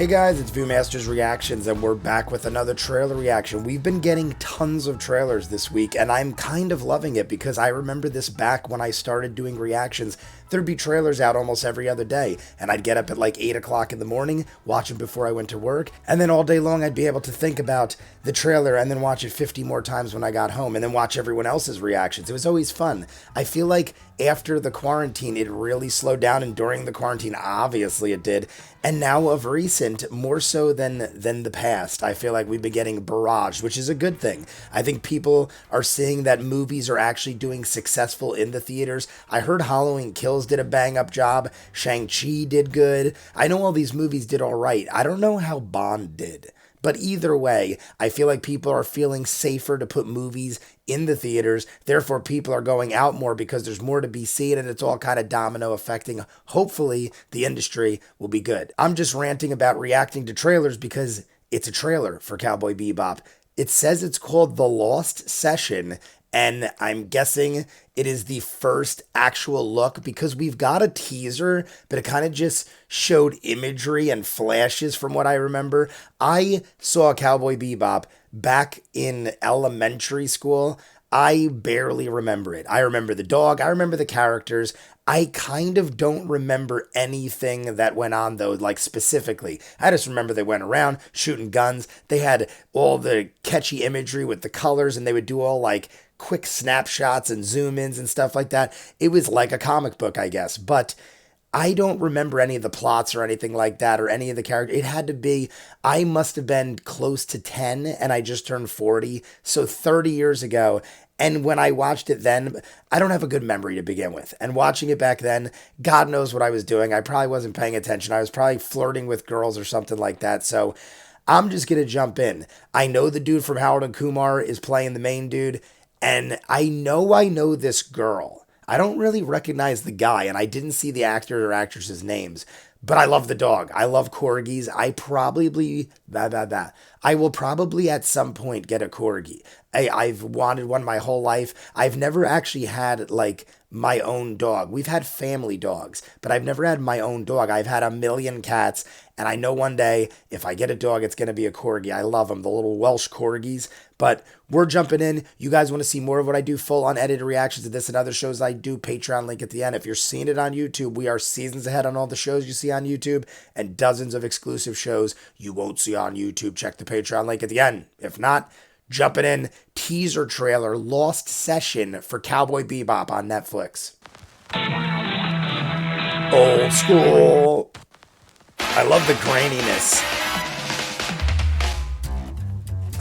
Hey guys, it's ViewMasters Reactions, and we're back with another trailer reaction. We've been getting tons of trailers this week, and I'm kind of loving it because I remember this back when I started doing reactions. There'd be trailers out almost every other day, and I'd get up at like 8 o'clock in the morning, watch them before I went to work, and then all day long I'd be able to think about the trailer and then watch it 50 more times when I got home, and then watch everyone else's reactions. It was always fun. I feel like after the quarantine, it really slowed down, and during the quarantine, obviously it did, and now of recent, more so than the past, I feel like we've been getting barraged, which is a good thing. I think people are seeing that movies are actually doing successful in the theaters. I heard Halloween Kills did a bang-up job. Shang-Chi did good. I know all these movies did all right. I don't know how Bond did. But either way, I feel like people are feeling safer to put movies in the theaters. Therefore, people are going out more because there's more to be seen, and it's all kind of domino affecting. Hopefully, the industry will be good. I'm just ranting about reacting to trailers because it's a trailer for Cowboy Bebop. It says it's called The Lost Session, and I'm guessing it is the first actual look because we've got a teaser, but it kind of just showed imagery and flashes from what I remember. I saw Cowboy Bebop back in elementary school. I barely remember it. I remember the dog. I remember the characters. I kind of don't remember anything that went on, though, like specifically. I just remember they went around shooting guns. They had all the catchy imagery with the colors, and they would do all like quick snapshots and zoom ins and stuff like that. It was like a comic book, I guess, but I don't remember any of the plots or anything like that or any of the characters. It had to be, I must have been close to 10 and I just turned 40, so 30 years ago. And when I watched it then, I don't have a good memory to begin with. And watching it back then, God knows what I was doing. I probably wasn't paying attention. I was probably flirting with girls or something like that. So I'm just going to jump in. I know the dude from Harold and Kumar is playing the main dude. And I know this girl. I don't really recognize the guy, and I didn't see the actor or actress's names, but I love the dog. I love corgis. I will probably at some point get a corgi. I've wanted one my whole life. I've never actually had like my own dog. We've had family dogs, but I've never had my own dog. I've had a million cats, and I know one day if I get a dog, it's going to be a corgi. I love them, the little Welsh corgis. But we're jumping in. You guys want to see more of what I do, full unedited reactions to this and other shows I do, Patreon link at the end. If you're seeing it on YouTube, we are seasons ahead on all the shows you see on YouTube and dozens of exclusive shows you won't see on YouTube. Check the Patreon link at the end. If not, jumping in, teaser trailer, Lost Session for Cowboy Bebop on Netflix. Old school. I love the graininess.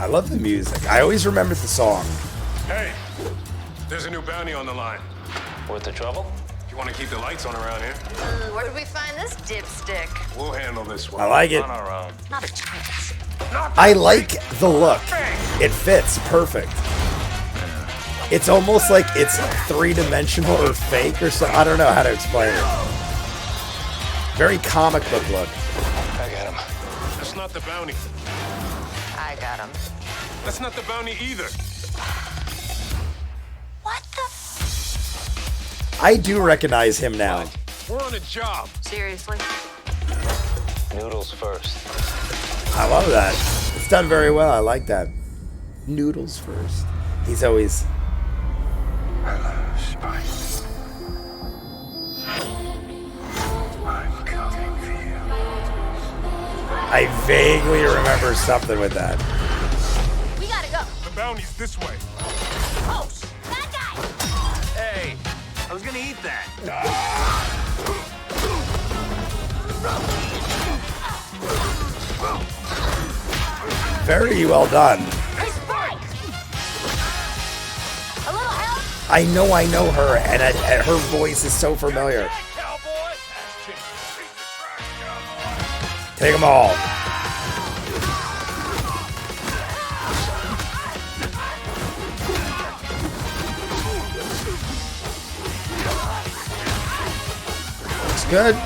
I love the music. I always remember the song. Hey, there's a new bounty on the line. Worth the trouble? You want to keep the lights on around here? Where did we find this dipstick? We'll handle this one. I like it. On our own. Not a chance. I like the look. It fits perfect. It's almost like it's three-dimensional or fake or something. I don't know how to explain it. Very comic book look. I got him. That's not the bounty. I got him. That's not the bounty either. What the? I do recognize him now. We're on a job. Seriously? Noodles first. I love that. It's done very well. I like that. Noodles first. He's always... Hello, Spice. I'm coming for you. I vaguely remember something with that. We gotta go. The bounty's this way. Oh, that guy! Hey, I was gonna eat that. Very well done. Hey, Spike! A little help? I know her, and her voice is so familiar. Cowboy! Take them all. Looks good.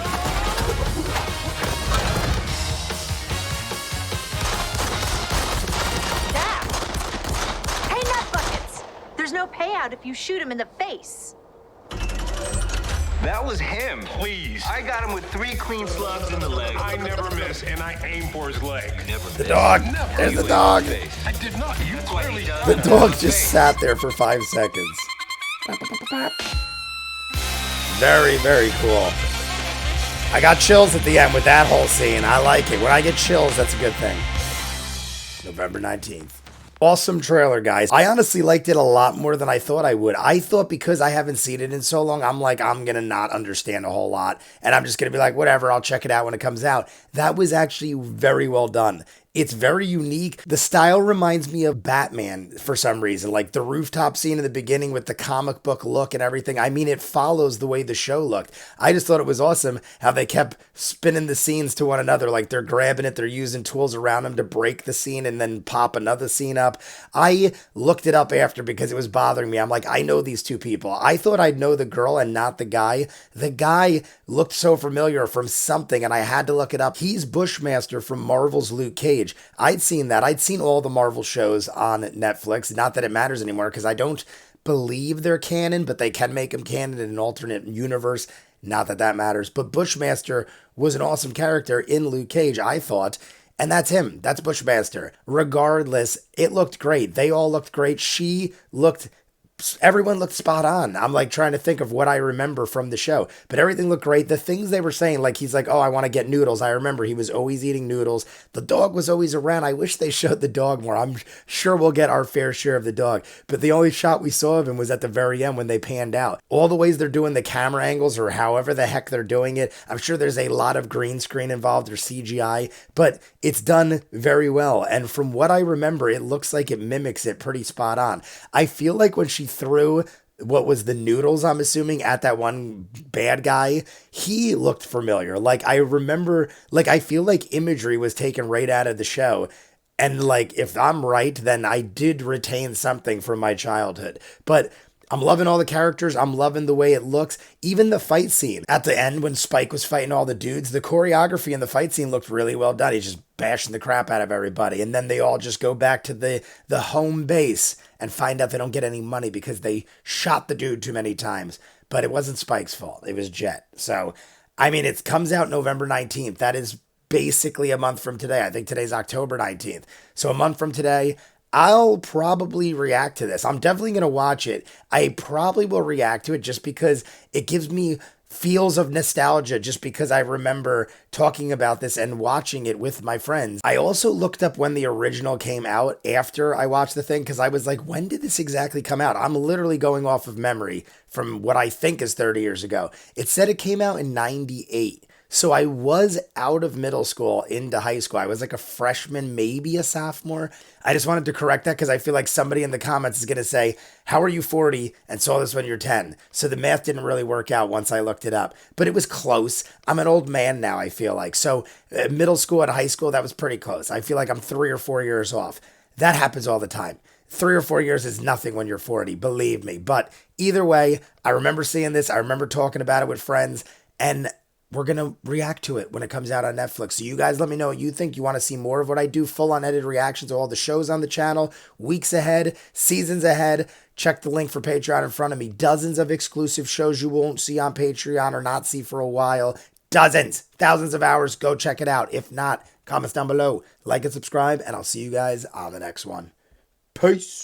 There's no payout if you shoot him in the face. That was him. Please. I got him with 3 clean slugs in the leg. I never miss, and I aim for his leg. The dog. There's the dog. I did not. You clearly The dog just sat there for 5 seconds. Very, very cool. I got chills at the end with that whole scene. I like it. When I get chills, that's a good thing. November 19th. Awesome trailer, guys. I honestly liked it a lot more than I thought I would. I thought because I haven't seen it in so long, I'm going to not understand a whole lot. And I'm just going to be like, whatever, I'll check it out when it comes out. That was actually very well done. It's very unique. The style reminds me of Batman for some reason, like the rooftop scene in the beginning with the comic book look and everything. I mean, it follows the way the show looked. I just thought it was awesome how they kept spinning the scenes to one another, like they're grabbing it, they're using tools around them to break the scene and then pop another scene up. I looked it up after because it was bothering me. I'm like, I know these two people. I thought I'd know the girl and not the guy. The guy looked so familiar from something and I had to look it up. He's Bushmaster from Marvel's Luke Cage. I'd seen that. I'd seen all the Marvel shows on Netflix. Not that it matters anymore because I don't believe they're canon, but they can make them canon in an alternate universe. Not that that matters. But Bushmaster was an awesome character in Luke Cage, I thought. And that's him. That's Bushmaster. Regardless, it looked great. They all looked great. Everyone looked spot on. I'm like trying to think of what I remember from the show, but everything looked great. The things they were saying, like he's like, oh, I want to get noodles. I remember he was always eating noodles. The dog was always around. I wish they showed the dog more. I'm sure we'll get our fair share of the dog, but the only shot we saw of him was at the very end when they panned out. All the ways they're doing the camera angles or however the heck they're doing it, I'm sure there's a lot of green screen involved or CGI, but it's done very well. And from what I remember, it looks like it mimics it pretty spot on. I feel like when she threw what was the noodles, I'm assuming, at that one bad guy, he looked familiar. Like I remember, like I feel like imagery was taken right out of the show. And like, if I'm right, then I did retain something from my childhood. But I'm loving all the characters. I'm loving the way it looks. Even the fight scene at the end when Spike was fighting all the dudes, the choreography in the fight scene looked really well done. He's just bashing the crap out of everybody. And then they all just go back to the home base and find out they don't get any money because they shot the dude too many times. But it wasn't Spike's fault. It was Jet. So, I mean, it comes out November 19th. That is basically a month from today. I think today's October 19th. So a month from today, I'll probably react to this. I'm definitely going to watch it. I probably will react to it just because it gives me feels of nostalgia, just because I remember talking about this and watching it with my friends. I also looked up when the original came out after I watched the thing because I was like, when did this exactly come out? I'm literally going off of memory from what I think is 30 years ago. It said it came out in 98. So I was out of middle school into high school. I was like a freshman, maybe a sophomore. I just wanted to correct that because I feel like somebody in the comments is going to say, how are you 40 and saw this when you're 10? So the math didn't really work out once I looked it up, but it was close. I'm an old man now, I feel like. So middle school and high school, that was pretty close. I feel like I'm 3 or 4 years off. That happens all the time. 3 or 4 years is nothing when you're 40, believe me. But either way, I remember seeing this. I remember talking about it with friends, and we're going to react to it when it comes out on Netflix. So you guys let me know what you think. You want to see more of what I do, full unedited reactions to all the shows on the channel, weeks ahead, seasons ahead. Check the link for Patreon in front of me. Dozens of exclusive shows you won't see on Patreon or not see for a while. Dozens, thousands of hours. Go check it out. If not, comments down below. Like and subscribe, and I'll see you guys on the next one. Peace.